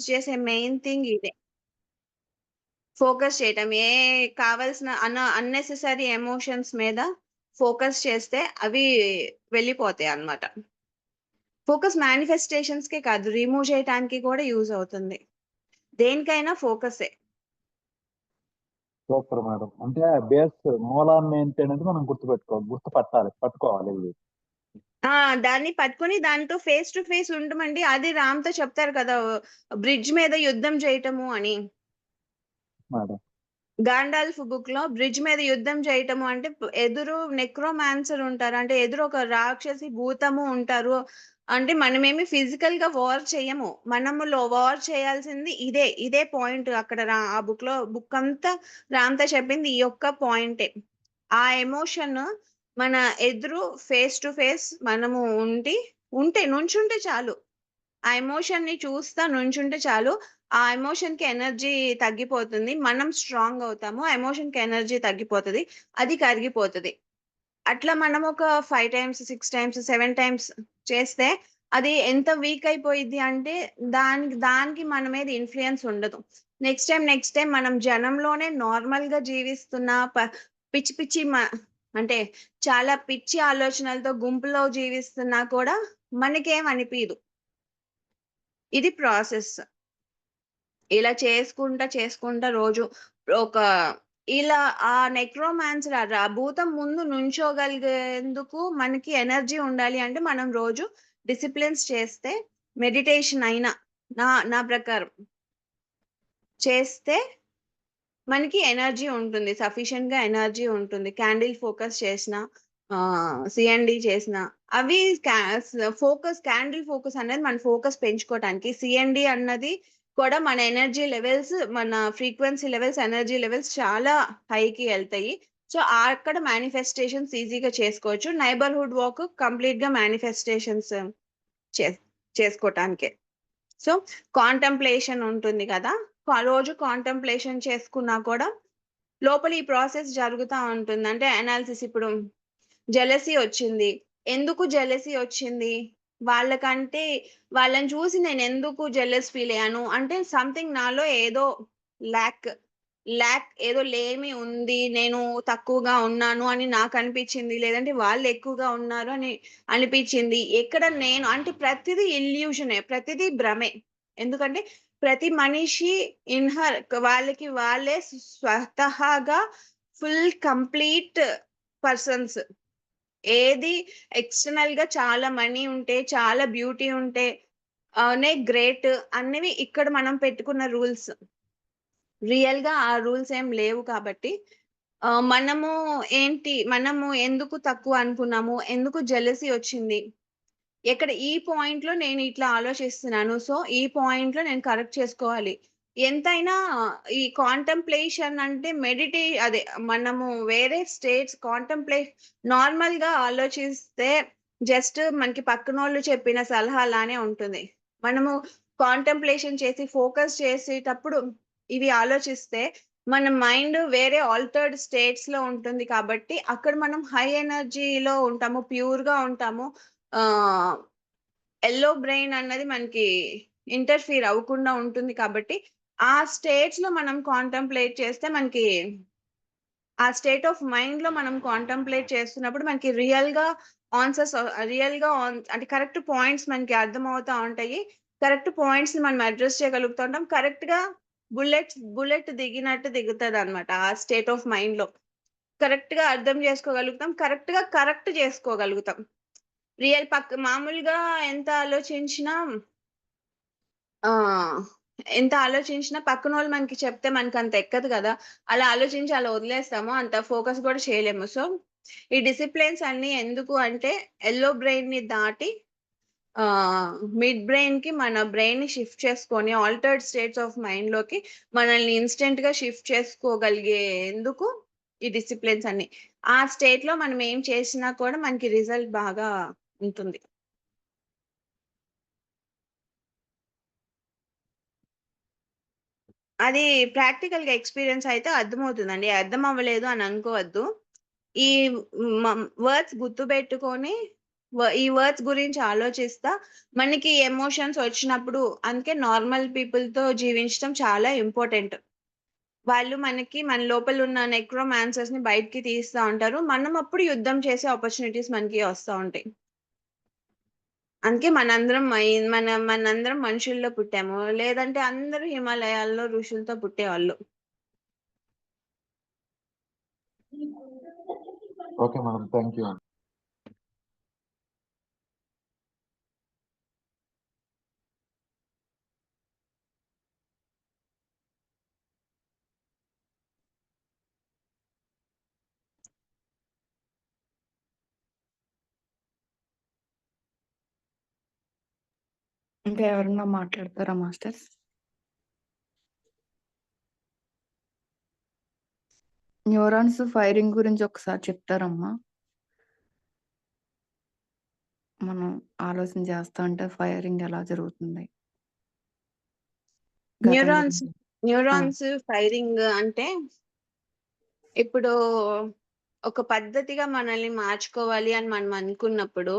చేసే main thing ఇదే. Focus చేయటం. కావాల్సిన అన్నెసెసరీ ఎమోషన్స్ మీద ఫోకస్ చేస్తే అవి వెళ్ళిపోతాయన్నమాట. ఫోకస్ మేనిఫెస్టేషన్స్‌కే కాదు, రిమూవ్ చేయటానికి కూడా యూజ్ అవుతుంది. దేనికైనా ఫోకసే. Super madam. అంటే బేస్ మూలాన్ని ఏంటి అనేది మనం పట్టుకోవాలి ఇవి. దాన్ని పట్టుకొని దాంతో ఫేస్ టు ఫేస్ ఉండమండి. అది రామ్‌తో చెప్తారు కదా! బ్రిడ్జ్ మీద యుద్ధం చేయటము అని. మేడం. గాండాల్ఫ్ బుక్‌లో బ్రిడ్జ్ మీద యుద్ధం చేయటము అంటే ఎదురు నెక్రోమాన్సర్ ఉంటారు. అంటే ఎదురు ఒక రాక్షసి భూతము ఉంటారు. అంటే మనమేమి ఫిజికల్‌గా వార్ చెయ్యము. వార్ చేయాల్సింది ఇదే. ఇదే పాయింట్ అక్కడ ఆ బుక్ అంతా రామ్‌తో చెప్పింది ఈ ఒక్క పాయింటే. ఆ ఎమోషన్ మన ఎదురు ఫేస్ టు ఫేస్ మనము నుంచుంటే చాలు. ఆ ఎమోషన్‌ని చూస్తా నుంచుంటే చాలు. ఆ ఎమోషన్‌కి ఎనర్జీ తగ్గిపోతుంది. మనం స్ట్రాంగ్ అవుతాము. ఆ ఎమోషన్‌కి ఎనర్జీ తగ్గిపోతది. అది కరిగిపోతది. అట్లా మనం ఒక 5 టైమ్స్, 6 టైమ్స్, 7 టైమ్స్ చేస్తే అది ఎంత వీక్ అయిపోయిద్ది అంటే దానికి మన మీద ఇన్‌ఫ్లూయన్స్ ఉండదు. నెక్స్ట్ టైమ్ మనం జనంలోనే నార్మల్‌గా జీవిస్తున్న పిచ్చి పిచ్చి అంటే చాలా పిచ్చి ఆలోచనలతో గుంపులో జీవిస్తున్నా కూడా మనకేం అనిపియదు. ఇది ప్రాసెస్. ఇలా చేసుకుంటా రోజు ఒక ఇలా ఆ నెక్రోమాన్సర్ ఆ భూతం ముందు నుంచోగలిగేందుకు మనకి ఎనర్జీ ఉండాలి అంటే మనం రోజు డిసిప్లిన్స్ చేస్తే, మెడిటేషన్ అయినా నా ప్రకారం చేస్తే మనకి ఎనర్జీ ఉంటుంది. సఫిషియెంట్‌గా ఎనర్జీ ఉంటుంది. క్యాండిల్ ఫోకస్ చేసినా, సీఎన్‌డి చేసినా అవి క్యాండిల్ ఫోకస్ అనేది మన ఫోకస్ పెంచుకోవటానికి. సీఎన్‌డి అన్నది కూడా మన ఎనర్జీ లెవెల్స్, మన ఫ్రీక్వెన్సీ లెవెల్స్, ఎనర్జీ లెవెల్స్ చాలా హైకి ఎళ్తాయి. సో, అక్కడ మేనిఫెస్టేషన్స్ ఈజీగా చేసుకోవచ్చు. నైబర్‌హుడ్ వాక్ కంప్లీట్‌గా మేనిఫెస్టేషన్స్ చే చేసుకోటానికే. సో, కాంటెంప్లేషన్ ఉంటుంది కదా! రోజు కాంటెంప్లేషన్ చేసుకున్నా కూడా లోపల ఈ ప్రాసెస్ జరుగుతా ఉంటుంది. అంటే అనాలిసిస్ ఇప్పుడు జెలసీ ఒచ్చింది. ఎందుకు జెలసీ ఒచ్చింది? వాళ్ళకంటే వాళ్ళని చూసి నేనెందుకు జెలస్ ఫీల్ అయ్యాను? అంటే సంథింగ్ నాలో ఏదో ల్యాక్, ఏదో లేమి ఉంది. నేను తక్కువగా ఉన్నాను అని నాకనిపిచ్చింది. లేదంటే వాళ్ళు ఎక్కువగా ఉన్నారు అని అనిపిచ్చింది. ఎక్కడ నేను అంటే ప్రతిది ఇల్యూషనే. ప్రతిది భ్రమే. ఎందుకంటే ప్రతి మనిషి వాళ్ళకి వాళ్ళే స్వతహాగా ఫుల్ కంప్లీట్ పర్సన్స్. ఏది ఎక్స్‌టర్నల్‌గా చాలా మనీ ఉంటే, చాలా బ్యూటీ ఉంటే గ్రేట్ అన్నవి ఇక్కడ మనం పెట్టుకున్న రూల్స్. రియల్‌గా ఆ రూల్స్ ఏం లేవు కాబట్టి మనము ఎందుకు తక్కువ అనుకున్నాము? ఎందుకు జెలసీ వచ్చింది? ఈ పాయింట్‌లో నేను ఇట్లా ఆలోచిస్తున్నాను. సో, ఈ పాయింట్‌లో నేను కరెక్ట్ చేసుకోవాలి. ఎంతైనా ఈ కాంటెంప్లేషన్ అంటే అదే మనము వేరే స్టేట్స్ నార్మల్‌గా ఆలోచిస్తే జస్ట్ మనకి పక్కనోళ్ళు చెప్పిన సలహాలానే ఉంటుంది. మనము కాంటెంప్లేషన్ చేసి ఫోకస్ చేసేటప్పుడు ఇవి ఆలోచిస్తే మన మైండ్ వేరే ఆల్టర్డ్ స్టేట్స్‌లో ఉంటుంది కాబట్టి అక్కడ మనం హై ఎనర్జీలో ఉంటాము. ప్యూర్‌గా ఉంటాము. ఆహ్, యెల్లో బ్రెయిన్ అన్నది మనకి ఇంటర్‌ఫియర్ అవ్వకుండా ఉంటుంది కాబట్టి, ఆ స్టేట్స్‌లో మనం కాంటెంప్లేట్ చేస్తే మనకి ఆ స్టేట్ ఆఫ్ మైండ్‌లో మనం కాంటెంప్లేట్ చేస్తున్నప్పుడు మనకి అంటే కరెక్ట్ పాయింట్స్ మనకి అర్థమవుతా ఉంటాయి. కరెక్ట్ పాయింట్స్‌ని మనం అడ్రెస్ చేయగలుగుతా ఉంటాం. కరెక్ట్‌గా బుల్లెట్ దిగినట్టు దిగుతదనమాట ఆ స్టేట్ ఆఫ్ మైండ్‌లో. కరెక్ట్‌గా అర్థం చేసుకోగలుగుతాం. కరెక్ట్ చేసుకోగలుగుతాం. మామూలుగా ఆ! ఎంత ఆలోచించినా పక్కనోళ్ళు మనకి చెప్తే మనకంత ఎక్కదు గదా! అలా ఆలోచించి అలా వదిలేస్తాము. అంత ఫోకస్ గూడా చేయలేము. సో, ఈ డిసిప్లిన్స్ అన్నీ ఎందుకు అంటే, యెల్లో బ్రెయిన్‌ని దాటి మిడ్ బ్రెయిన్‌కి మన బ్రెయిన్‌ని షిఫ్ట్ చేసుకొని ఆల్టర్డ్ స్టేట్స్ ఆఫ్ మైండ్‌లోకి మనల్ని ఇన్‌స్టంట్‌గా షిఫ్ట్ చేసుకోగలిగేందుకు ఈ డిసిప్లిన్స్ అన్నీ. ఆ స్టేట్‌లో మనం ఏం చేసినా కూడా మనకి రిజల్ట్ బాగా ఉంటుంది. అది ప్రాక్టికల్‌గా ఎక్స్‌పీరియన్స్ అయితే అర్థమవుతుందండి. అర్థం అవ్వలేదు అని అనుకోవద్దు. ఈ వర్డ్స్ గుర్తుబెట్టుకొని ఈ వర్డ్స్ గురించి ఆలోచిస్తా మనకి ఎమోషన్స్ వచ్చినప్పుడు అందుకే నార్మల్ పీపుల్‌తో జీవించడం చాలా ఇంపార్టెంట్. వాళ్ళు మనకి మన లోపల ఉన్న నెక్రోమాన్సర్స్‌ని బయటికి తీస్తా ఉంటారు. మనం అప్పుడు యుద్ధం చేసే ఆపర్చునిటీస్ మనకి వస్తా ఉంటాయి. అందుకే మనందరం మనుషుల్లో పుట్టాము. లేదంటే అందరూ హిమాలయాల్లో ఋషులతో పుట్టేవాళ్ళు. Okay madam. Thank you. ఇంకా ఎవరన్నా మాట్లాడతారా మాస్టర్స్? న్యూరాన్స్ ఫైరింగ్ గురించి ఒకసారి చెప్తారమ్మా? మనం ఆలోచన చేస్తా ఉంటే ఫైరింగ్ ఎలా జరుగుతుంది? గతం న్యూరాన్స్ గురించి. న్యూరాన్స్ ఫైరింగ్ అంటే ఇప్పుడు ఒక పద్ధతిగా మనల్ని మార్చుకోవాలి అని మనం అనుకున్నప్పుడు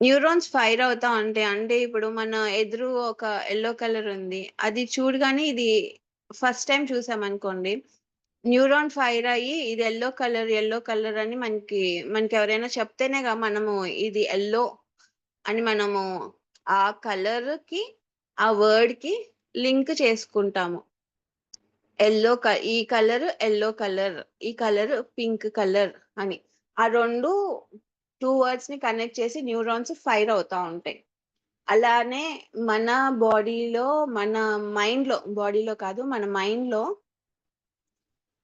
న్యూరాన్స్ ఫైర్ అవుతా ఉంటాయి. అంటే ఇప్పుడు మన ఎదురు ఒక యెల్లో కలర్ ఉంది. అది చూడగానే ఇది ఫస్ట్ టైమ్ చూసామనుకోండి. న్యూరాన్ ఫైర్ అయ్యి ఇది యెల్లో కలర్ అని మనకెవరైనా చెప్తేనేగా మనము ఇది యెల్లో అని మనము ఆ కలర్‌కి, ఆ వర్డ్‌కి లింక్ చేసుకుంటాము. ఈ కలర్ యెల్లో కలర్, ఈ కలర్ పింక్ కలర్ అని. ఆ 2 వర్డ్స్‌ని కనెక్ట్ చేసి న్యూరాన్స్ ఫైర్ అవుతా ఉంటాయి. అలానే మన బాడీలో, మన బాడీలో కాదు మన మైండ్‌లో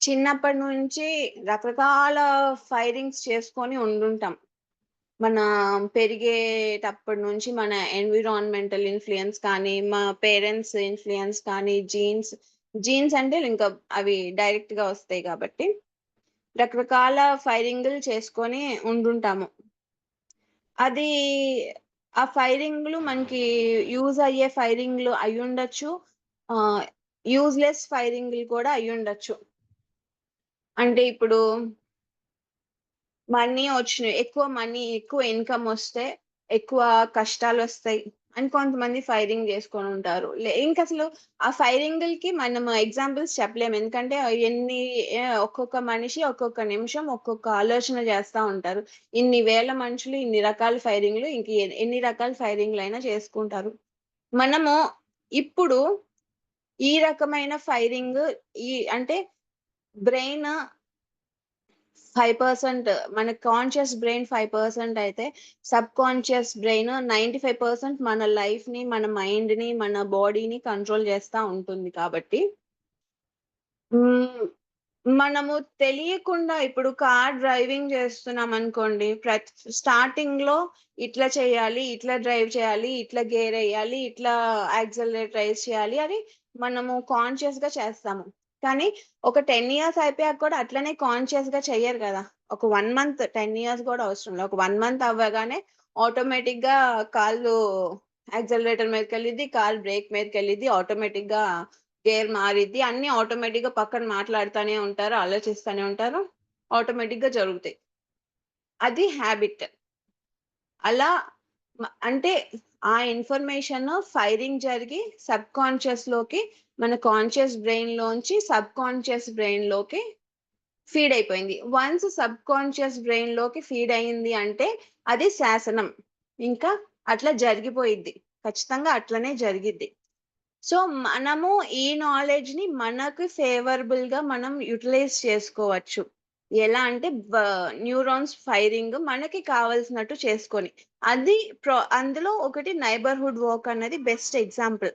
చిన్నప్పటి నుంచి రకరకాల ఫైరింగ్స్ చేసుకొని ఉండుంటాం. మన పెరిగేటప్పటి నుంచి మన ఎన్విరాన్మెంటల్ ఇన్‌ఫ్లూయన్స్ కానీ, మా పేరెంట్స్ ఇన్‌ఫ్లూయన్స్ కానీ, జీన్స్ అంటే ఇంకా అవి డైరెక్ట్‌గా వస్తాయి కాబట్టి, రకరకాల ఫైరింగులు చేసుకొని ఉండుంటాము. అది ఆ ఫైరింగ్‌లు మనకి యూజ్ అయ్యే ఫైరింగ్‌లు అయ్యుండొచ్చు. ఆహ్, యూజ్‌లెస్ ఫైరింగ్‌లు కూడా అయ్యుండొచ్చు. అంటే ఇప్పుడు ఎక్కువ ఇన్‌కమ్ వస్తే, ఎక్కువ కష్టాలొస్తాయి అని కొంతమంది ఫైరింగ్ జేసుకొనుంటారు. ఇంకసలు ఆ ఫైరింగులకి మనం ఎగ్జాంపుల్స్ చెప్పలేము. ఎందుకంటే ఒక్కొక్క మనిషి ఒక్కొక్క నిమిషం ఒక్కొక్క ఆలోచన జేస్తా ఉంటారు. ఇన్ని వేల మనుషులు ఇన్ని రకాల ఫైరింగ్‌లు ఇంక ఎన్ని రకాల ఫైరింగ్‌లైనా చేసుకుంటారు. మనము ఇప్పుడు ఈ రకమైన ఫైరింగ్ అంటే బ్రెయిన్ 5% మన కాన్షియస్ బ్రెయిన్ 5% అయితే, సబ్‌కాన్షియస్ బ్రెయిన్ 95% మన లైఫ్‌ని, మన మైండ్‌ని, మన బాడీని కంట్రోల్ చేస్తా ఉంటుంది కాబట్టి హ్మ్. మనము తెలియకుండా ఇప్పుడు కార్ డ్రైవింగ్ చేస్తున్నామనుకోండి. స్టార్టింగ్‌లో ఇట్లా చేయాలి, ఇట్లా డ్రైవ్ చేయాలి, ఇట్లా గేరెయ్యాలి, ఇట్లా యాక్సిలరేటర్ రైజ్ చేయాలి అని మనము కాన్షియస్‌గా చేస్తాము. కానీ ఒక 10 ఇయర్స్ అయిపోయాక కూడా అట్లనే కాన్షియస్‌గా చెయ్యరు గదా! ఒక 1 మంత్ 10 ఇయర్స్ గూడా అవసరం లేదు. ఒక 1 మంత్ అవ్వగానే ఆటోమేటిక్‌గా కాళ్ళు యాక్సిలరేటర్ మీదకెళ్ళిద్ది, కాలు బ్రేక్ మీదకెళ్ళిద్ది. ఆటోమేటిక్‌గా గేర్ మారిద్ది. అన్నీ ఆటోమేటిక్‌గా పక్కన మాట్లాడుతానే ఉంటారు. ఆలోచిస్తానే ఉంటారు. ఆటోమేటిక్‌గా జరుగుతాయి. అది హాబిట్. అలా అంటే ఆ ఇన్ఫర్మేషన్ ఫైరింగ్ జరిగి సబ్‌కాన్షియస్‌లోకి మన కాన్షియస్ బ్రెయిన్‌లోంచి సబ్‌కాన్షియస్ బ్రెయిన్‌లోకి ఫీడ్ అయిపోయింది. వన్స్ సబ్‌కాన్షియస్ బ్రెయిన్‌లోకి ఫీడ్ అయింది అంటే అది శాసనం. ఇంకా అట్లా జరిగిపోయిద్ది. ఖచ్చితంగా అట్లనే జరిగిద్ది. సో, మనము ఈ నాలెడ్జ్‌ని మనకు ఫేవరబుల్‌గా మనం యుటిలైజ్ చేసుకోవచ్చు. ఎలా అంటే న్యూరాన్స్ ఫైరింగ్ మనకి కావాల్సినట్టు చేసుకొని. అది అందులో ఒకటి నైబర్‌హుడ్ వాక్ అన్నది బెస్ట్ ఎగ్జాంపుల్.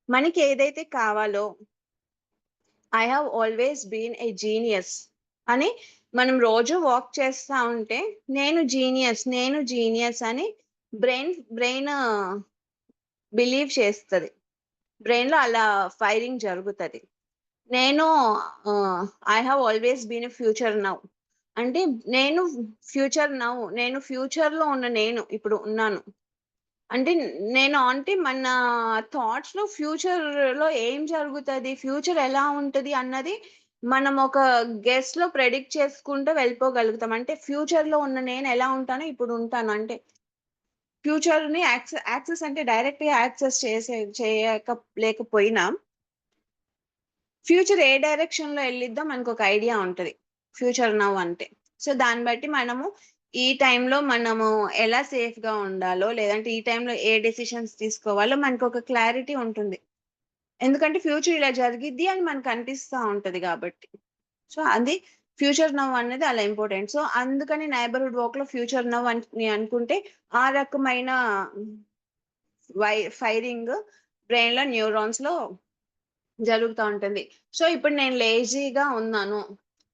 మనకి ఏదైతే కావాలో I have always been a genius అని మనం రోజు వాక్ చేస్తా ఉంటే నేను జీనియస్ అని బ్రెయిన్ బిలీవ్ చేస్తది. బ్రెయిన్‌లో అలా ఫైరింగ్ జరుగుతది. నేను I have always been a future now. అంటే నేను నేను ఫ్యూచర్‌లో ఉన్న ఇప్పుడు ఉన్నాను. అంటే మన థాట్స్‌లో ఫ్యూచర్‌లో ఏం జరుగుతది? ఫ్యూచర్ ఎలా ఉంటది? అన్నది మనం ఒక గెస్‌లో ప్రెడిక్ట్ చేసుకుంటూ వెళ్ళిపోగలుగుతాం. అంటే ఫ్యూచర్‌లో ఉన్న నేను ఎలా ఉంటానో ఇప్పుడు ఉంటాను. అంటే ఫ్యూచర్‌ని యాక్సెస్ అంటే డైరెక్ట్‌గా యాక్సెస్ లేకపోయినా ఫ్యూచర్ ఏ డైరెక్షన్‌లో ఎళ్ళిద్దో మనకొక ఐడియా ఉంటది. ఫ్యూచర్ నౌ అంటే. సో, దాన్ని బట్టి మనము ఈ టైంలో మనము ఎలా సేఫ్‌గా ఉండాలో, లేదంటే ఈ టైంలో ఏ డెసిషన్స్ తీసుకోవాలో మనకొక క్లారిటీ ఉంటుంది. ఎందుకంటే ఫ్యూచర్ ఇలా జరిగిద్ది అని మనకనిపిస్తా ఉంటది గాబట్టి. సో, అది ఫ్యూచర్ నౌ అనేది అలా ఇంపార్టెంట్. సో, అందుకని నైబర్‌హుడ్ వాక్‌లో ఫ్యూచర్ నౌ అని అనుకుంటే ఆ రకమైన ఫైరింగ్ బ్రెయిన్‌లో న్యూరాన్స్‌లో జరుగుతా ఉంటుంది. సో, ఇప్పుడు నేను లేజీగా ఉన్నాను.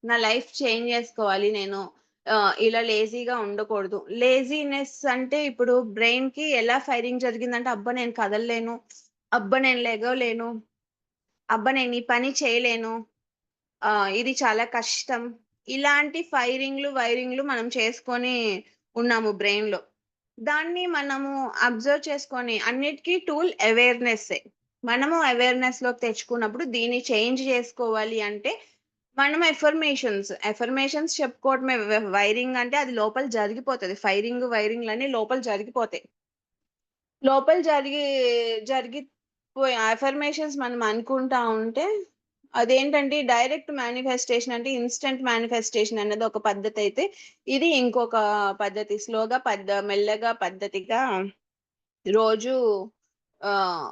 నా లైఫ్ చేంజ్ జేసుకోవాలి నేను. ఇలా లేజీగా ఉండకూడదు. లేజీనెస్ అంటే ఇప్పుడు బ్రెయిన్‌కి ఎలా ఫైరింగ్ జరిగిందంటే, అబ్బా! నేను కదలలేను. అబ్బా! నేను లెగవలేను. అబ్బా! నేను ఈ పని చేయలేను. ఇది చాలా కష్టం. ఇలాంటి వైరింగ్‌లు మనం చేసుకొని ఉన్నాము బ్రెయిన్‌లో. దాన్ని మనము అబ్జర్వ్ చేసుకొని అన్నిటికి టూల్ అవేర్‌నెస్సే. మనము అవేర్‌నెస్‌లోకి తెచ్చుకున్నప్పుడు దీన్ని చేంజ్ చేసుకోవాలి అంటే మనం ఎఫర్మేషన్స్ చెప్పుకోవడమే వైరింగ్ అంటే అది లోపల జరిగిపోతది. వైరింగ్‌లన్నీ లోపల జరిగిపోతాయి. లోపల జరిగిపోయి అఫర్మేషన్స్ మనం అనుకుంటా ఉంటే, అదేంటంటే డైరెక్ట్ మేనిఫెస్టేషన్ అంటే ఇన్‌స్టంట్ మేనిఫెస్టేషన్ అన్నది ఒక పద్ధతయితే, ఇది ఇంకొక పద్ధతి. స్లోగా మెల్లగా పద్ధతిగా రోజు ఆహ్,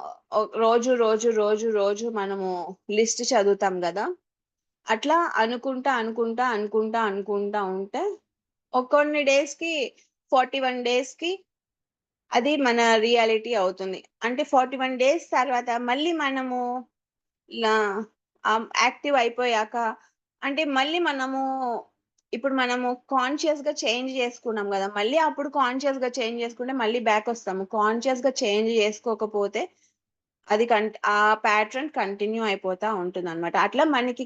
రోజు మనము లిస్ట్ చదువుతాం గదా! అట్లా అనుకుంటా ఉంటే, కొన్ని డేస్‌కి 41 డేస్‌కి అది మన రియాలిటీ అవుతుంది. అంటే 41 డేస్ తర్వాత మళ్ళీ మనము లా యాక్టివ్ అయిపోయాక అంటే మళ్ళీ మనము కాన్షియస్‌గా చేంజ్ చేసుకున్నాం గదా! మళ్ళీ అప్పుడు కాన్షియస్‌గా చేంజ్ చేసుకుంటే మళ్ళీ బ్యాకొస్తాము. కాన్షియస్‌గా చేంజ్ చేసుకోకపోతే అది ఆ ప్యాటర్న్ కంటిన్యూ అయిపోతా ఉంటుందన్నమాట. అట్లా మనకి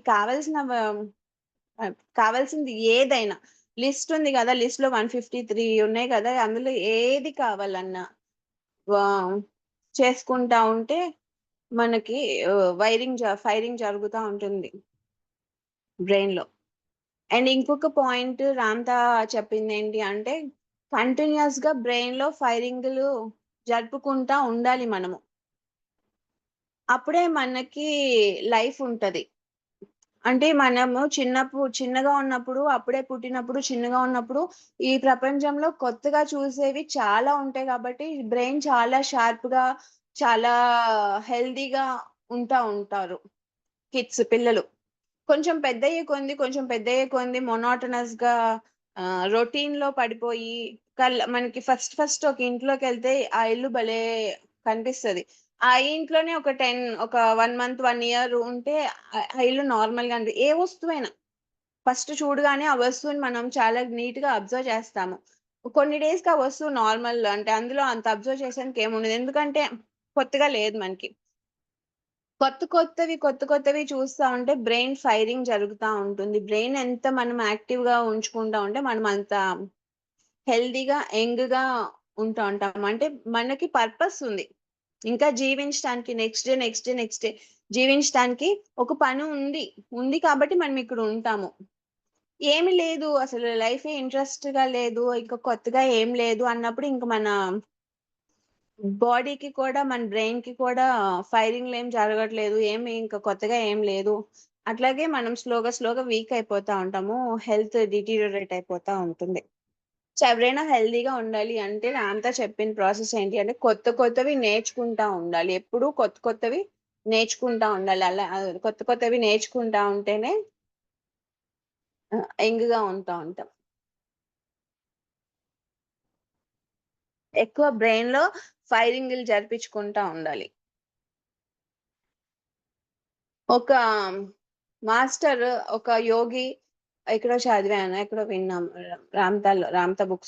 కావాల్సింది ఏదైనా లిస్ట్ ఉంది గదా! లిస్ట్‌లో 153 ఉన్నాయి గదా! అందులో ఏది కావాలన్నా వా చేసుకుంటా ఉంటే మనకి ఫైరింగ్ జరుగుతా ఉంటుంది బ్రెయిన్‌లో. అండ్ ఇంకొక పాయింట్ రామ్‌తా చెప్పిందేంటి అంటే, కంటిన్యూయస్‌గా బ్రెయిన్‌లో ఫైరింగులు జరుపుకుంటా ఉండాలి మనము. అప్పుడే మనకి లైఫ్ ఉంటది. అంటే మనము చిన్నగా ఉన్నప్పుడు, అప్పుడే పుట్టినప్పుడు, చిన్నగా ఉన్నప్పుడు ఈ ప్రపంచంలో కొత్తగా చూసేవి చాలా ఉంటాయి కాబట్టి బ్రెయిన్ చాలా షార్ప్‌గా, చాలా హెల్తీగా ఉంటారు పిల్లలు. కొంచెం పెద్దయ్యే కొంది మొనోటోనస్‌గా రొటీన్‌లో పడిపోయి మనకి ఫస్ట్ ఒక ఇంట్లోకెళ్తే ఆ ఇల్లు భలే కనిపిస్తది. ఆ ఇంట్లోనే ఒక 1 మంత్, 1 ఇయర్ ఉంటే ఆ ఇల్లు నార్మల్‌గా ఏ వస్తువైనా ఫస్ట్ చూడగానే ఆ వస్తువుని మనం చాలా నీట్‌గా అబ్జర్వ్ చేస్తాము. కొన్ని డేస్‌కి ఆ వస్తువు నార్మల్ అంటే అందులో అంత అబ్జర్వ్ చేసేందుకు ఏముండదు. ఎందుకంటే కొత్తగా లేదు మనకి. కొత్త కొత్తవి చూస్తా ఉంటే బ్రెయిన్ ఫైరింగ్ జరుగుతా ఉంటుంది. బ్రెయిన్ ఎంత మనం యాక్టివ్‌గా ఉంచుకుంటా ఉంటే మనం అంత హెల్తీగా, యంగ్‌గా ఉంటాం. అంటే మనకి పర్పస్ ఉంది. ఇంకా జీవించటానికి నెక్స్ట్ డే జీవించటానికి ఒక పని ఉంది. ఉంది కాబట్టి మనం ఇక్కడ ఉంటాము. ఏమి లేదు అసలు లైఫే ఇంట్రెస్ట్‌గా లేదు. ఇంకా కొత్తగా ఏం లేదు అన్నప్పుడు ఇంక మన మన బ్రెయిన్‌కి కూడా ఫైరింగ్‌లేం జరగట్లేదు. ఇంకా కొత్తగా ఏం లేదు. అట్లాగే మనం స్లోగా వీక్ అయిపోతా ఉంటాము. హెల్త్ డిటీరియోరేట్ అయిపోతా ఉంటుంది. సో, ఎవరైనా హెల్తీగా ఉండాలి అంటే నాంతా చెప్పిన ప్రాసెస్ ఏంటి అంటే కొత్తవి నేర్చుకుంటా ఉండాలి. ఎప్పుడూ కొత్తవి నేర్చుకుంటా ఉండాలి. కొత్తవి నేర్చుకుంటా ఉంటేనే యంగ్‌గా ఉంటాం. ఎక్కువ బ్రెయిన్‌లో ఫైరింగులు జరిపించుకుంటా ఉండాలి. ఒక మాస్టర్, ఒక యోగి ఎక్కడో చదివాను. ఎక్కడో విన్నాం. రామ్‌తా బుక్స్